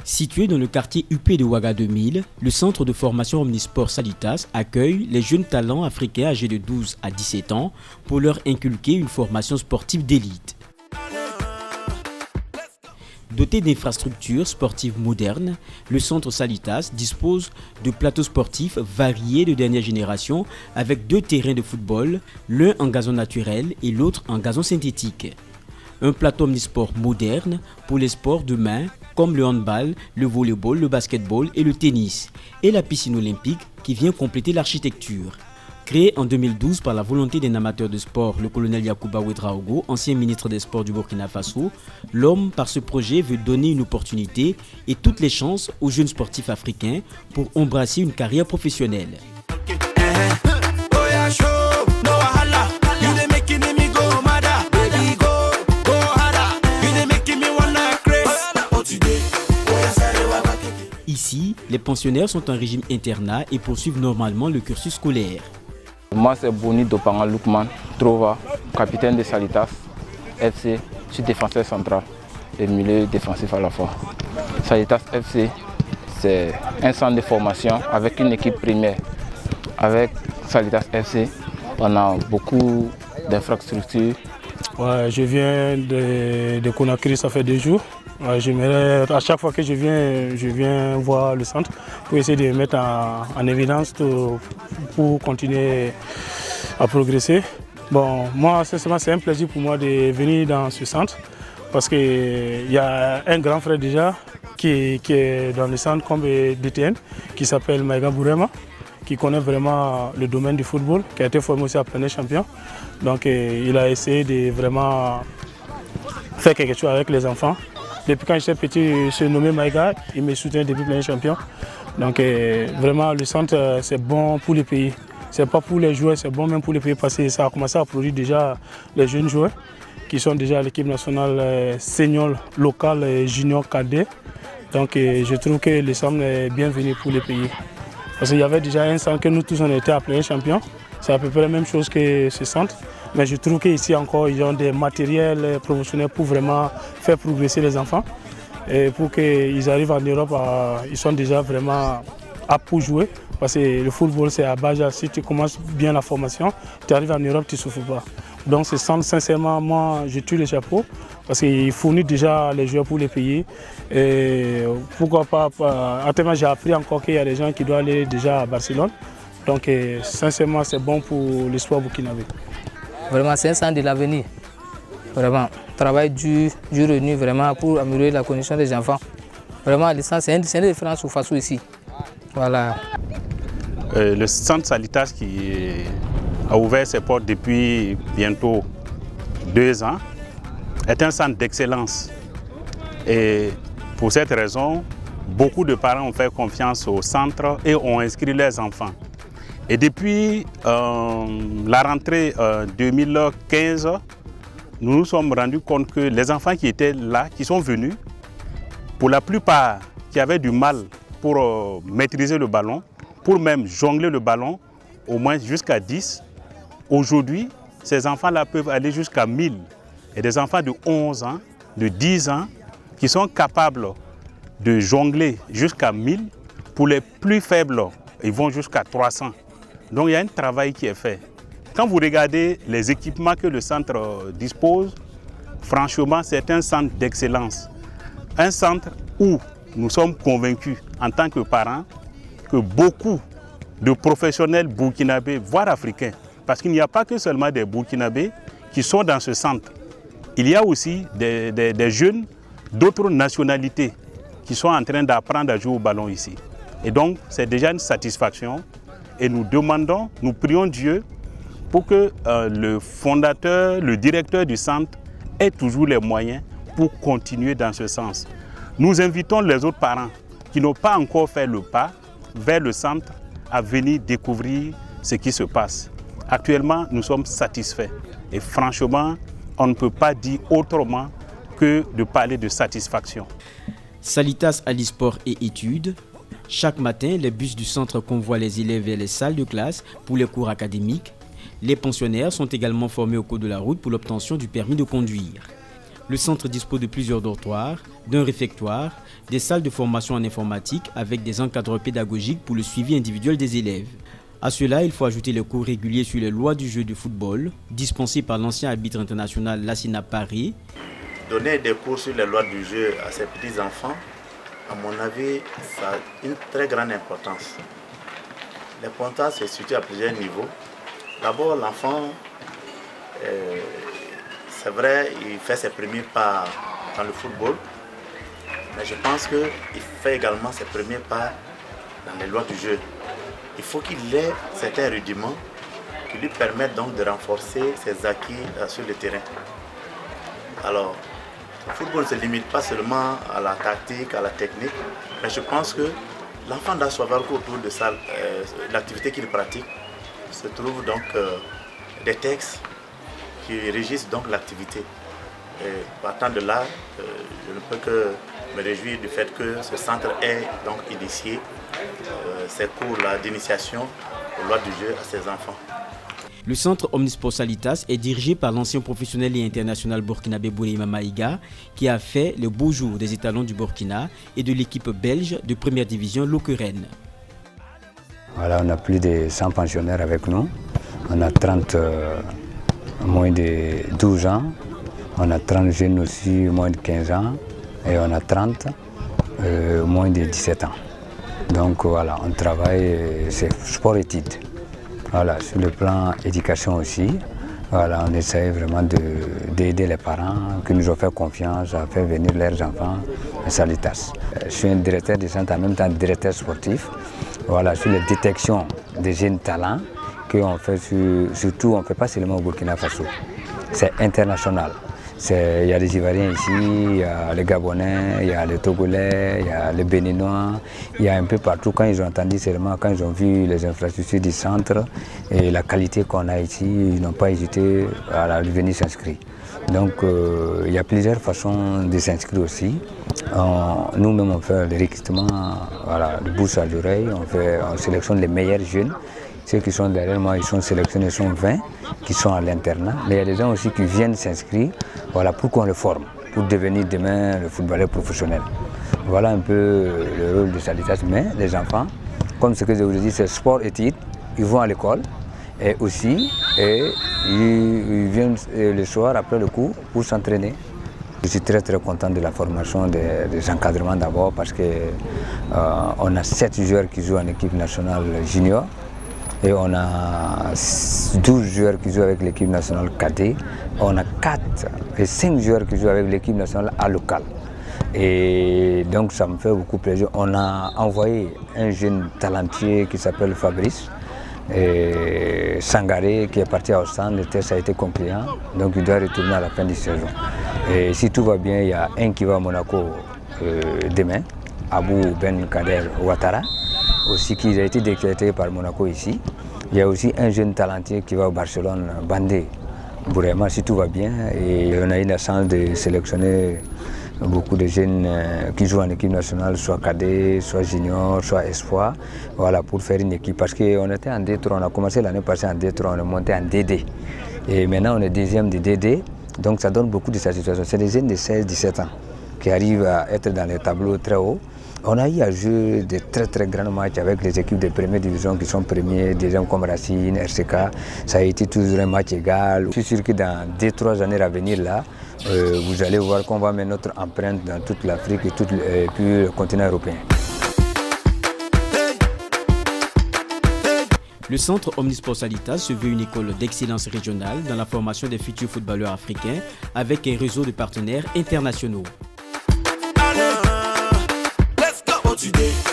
Situé dans le quartier UP de Ouaga 2000, le centre de formation Omnisport Salitas accueille les jeunes talents africains âgés de 12 à 17 ans pour leur inculquer une formation sportive d'élite. Doté d'infrastructures sportives modernes, le centre Salitas dispose de plateaux sportifs variés de dernière génération avec 2 terrains de football, l'un en gazon naturel et l'autre en gazon synthétique. Un plateau omnisport moderne pour les sports de main comme le handball, le volleyball, le basketball et le tennis, et la piscine olympique qui vient compléter l'architecture. Créé en 2012 par la volonté d'un amateur de sport, le colonel Yacouba Ouedraogo, ancien ministre des Sports du Burkina Faso, l'homme par ce projet veut donner une opportunité et toutes les chances aux jeunes sportifs africains pour embrasser une carrière professionnelle. Ici, les pensionnaires sont en régime internat et poursuivent normalement le cursus scolaire. Moi, c'est Boni Dopanga Lukman Trova, capitaine de Salitas FC. Je suis défenseur central et milieu défensif à la fois. Salitas FC, c'est un centre de formation avec une équipe primaire. Avec Salitas FC, on a beaucoup d'infrastructures. Ouais, je viens de Conakry, ça fait 2 jours. Ouais, à chaque fois que je viens voir le centre pour essayer de mettre en évidence pour continuer à progresser. Bon, moi, c'est un plaisir pour moi de venir dans ce centre parce qu'il y a un grand frère déjà qui est dans le centre comme DTN qui s'appelle Maïga Bourema, qui connaît vraiment le domaine du football, qui a été formé aussi à Plein Champion. Donc il a essayé de vraiment faire quelque chose avec les enfants. Depuis quand j'étais petit, je suis nommé Maïga, il me soutient depuis Plein Champion. Donc vraiment le centre c'est bon pour les pays. C'est pas pour les joueurs, c'est bon même pour les pays parce que ça a commencé à produire déjà les jeunes joueurs qui sont déjà à l'équipe nationale senior, locale et junior cadet. Donc je trouve que le centre est bienvenu pour les pays. Parce qu'il y avait déjà un centre que nous tous on était à Plein Champion. C'est à peu près la même chose que ce centre. Mais je trouve qu'ici encore, ils ont des matériels professionnels pour vraiment faire progresser les enfants. Et pour qu'ils arrivent en Europe, ils sont déjà vraiment aptes pour jouer. Parce que le football, c'est à base, si tu commences bien la formation, tu arrives en Europe, tu ne souffres pas. Donc ce centre, sincèrement, moi, je tue le chapeau. Parce qu'il fournit déjà les joueurs pour les pays. Et pourquoi pas, actuellement, j'ai appris encore qu'il y a des gens qui doivent aller déjà à Barcelone. Donc sincèrement, c'est bon pour l'espoir burkinabé. Vraiment, c'est un centre de l'avenir. Vraiment, travail dur et nu vraiment pour améliorer la condition des enfants. Vraiment, le centre, c'est une différence au Faso ici. Voilà. Le centre Salitas qui a ouvert ses portes depuis bientôt 2 ans est un centre d'excellence. Et pour cette raison, beaucoup de parents ont fait confiance au centre et ont inscrit leurs enfants. Et depuis la rentrée 2015, nous nous sommes rendus compte que les enfants qui étaient là, qui sont venus, pour la plupart qui avaient du mal pour maîtriser le ballon, pour même jongler le ballon, au moins jusqu'à 10, aujourd'hui, ces enfants-là peuvent aller jusqu'à 1000. Et des enfants de 11 ans, de 10 ans, qui sont capables de jongler jusqu'à 1000. Pour les plus faibles, ils vont jusqu'à 300. Donc il y a un travail qui est fait. Quand vous regardez les équipements que le centre dispose, franchement, c'est un centre d'excellence. Un centre où nous sommes convaincus en tant que parents que beaucoup de professionnels burkinabés, voire africains, parce qu'il n'y a pas que seulement des burkinabés qui sont dans ce centre. Il y a aussi des jeunes d'autres nationalités qui sont en train d'apprendre à jouer au ballon ici. Et donc, c'est déjà une satisfaction. Et nous demandons, nous prions Dieu pour que le fondateur, le directeur du centre ait toujours les moyens pour continuer dans ce sens. Nous invitons les autres parents qui n'ont pas encore fait le pas vers le centre à venir découvrir ce qui se passe. Actuellement, nous sommes satisfaits. Et franchement, on ne peut pas dire autrement que de parler de satisfaction. Salitas allie sport et études. Chaque matin, les bus du centre convoient les élèves vers les salles de classe pour les cours académiques. Les pensionnaires sont également formés au cours de la route pour l'obtention du permis de conduire. Le centre dispose de plusieurs dortoirs, d'un réfectoire, des salles de formation en informatique avec des encadreurs pédagogiques pour le suivi individuel des élèves. À cela, il faut ajouter les cours réguliers sur les lois du jeu de football, dispensés par l'ancien arbitre international Lassina Paris. Donner des cours sur les lois du jeu à ces petits-enfants, à mon avis, ça a une très grande importance. L'importance se situe à plusieurs niveaux. D'abord, l'enfant, c'est vrai, il fait ses premiers pas dans le football, mais je pense qu'il fait également ses premiers pas dans les lois du jeu. Il faut qu'il ait certains rudiments qui lui permettent donc de renforcer ses acquis sur le terrain. Alors, le football ne se limite pas seulement à la tactique, à la technique, mais je pense que l'enfant doit savoir qu'autour de ça, l'activité qu'il pratique, se trouvent donc des textes qui régissent donc l'activité. Partant de là, je ne peux que me réjouir du fait que ce centre ait donc initié ces cours-là d'initiation aux lois du jeu à ses enfants. Le centre Omnisport Salitas est dirigé par l'ancien professionnel et international burkinabé Bourema Maïga, qui a fait le beau jour des étalons du Burkina et de l'équipe belge de première division Lokeren. Voilà, on a plus de 100 pensionnaires avec nous. On a 30 moins de 12 ans. On a 30 jeunes aussi moins de 15 ans. Et on a 30 moins de 17 ans. Donc voilà, on travaille, c'est sport-études. Voilà, sur le plan éducation aussi, voilà, on essaie vraiment d'aider les parents qui nous ont fait confiance à faire venir leurs enfants à Salitas. Je suis un directeur de centre, en même temps directeur sportif. Voilà, sur la détection des jeunes talents qu'on fait surtout, on ne fait pas seulement au Burkina Faso. C'est international. Il y a les Ivoiriens ici, il y a les Gabonais, il y a les Togolais, il y a les Béninois, il y a un peu partout. Quand ils ont entendu seulement, quand ils ont vu les infrastructures du centre et la qualité qu'on a ici, ils n'ont pas hésité à venir s'inscrire. Donc il y a plusieurs façons de s'inscrire aussi. Nous-mêmes on fait le recrutement, voilà, de bouche à l'oreille, on sélectionne les meilleurs jeunes. Ceux qui sont derrière moi, ils sont sélectionnés, ils sont 20 qui sont à l'internat. Mais il y a des gens aussi qui viennent s'inscrire, voilà, pour qu'on les forme, pour devenir demain le footballeur professionnel. Voilà un peu le rôle de Salitas. Mais les enfants, comme ce que je vous ai dit, c'est sport-études, ils vont à l'école et aussi ils viennent le soir après le cours pour s'entraîner. Je suis très content de la formation des encadrements d'abord parce qu'on a 7 joueurs qui jouent en équipe nationale junior. Et on a 12 joueurs qui jouent avec l'équipe nationale cadet. On a 4 et 5 joueurs qui jouent avec l'équipe nationale A locale. Et donc ça me fait beaucoup plaisir. On a envoyé un jeune talentueux qui s'appelle Fabrice Sangaré qui est parti à Ostende. Le test a été concluant, donc il doit retourner à la fin de la saison. Et si tout va bien, il y a un qui va à Monaco demain, Abou Ben Kader Ouattara, aussi qui a été décrété par Monaco ici. Il y a aussi un jeune talentueux qui va au Barcelone, Bandé Bourema, si tout va bien. Et on a eu la chance de sélectionner beaucoup de jeunes qui jouent en équipe nationale, soit cadet, soit junior, soit espoir, voilà, pour faire une équipe. Parce qu'on était en D3, on a commencé l'année passée en D3, on est monté en DD. Et maintenant on est deuxième de DD, donc ça donne beaucoup de satisfaction. C'est des jeunes de 16-17 ans qui arrivent à être dans les tableaux très hauts. On a eu à jouer de très grands matchs avec les équipes de première division qui sont premiers, deuxième comme Racine, RCK. Ça a été toujours un match égal. Je suis sûr que dans 2-3 années à venir là, vous allez voir qu'on va mettre notre empreinte dans toute l'Afrique et puis le continent européen. Le centre Omnisport Salitas se veut une école d'excellence régionale dans la formation des futurs footballeurs africains avec un réseau de partenaires internationaux. Today.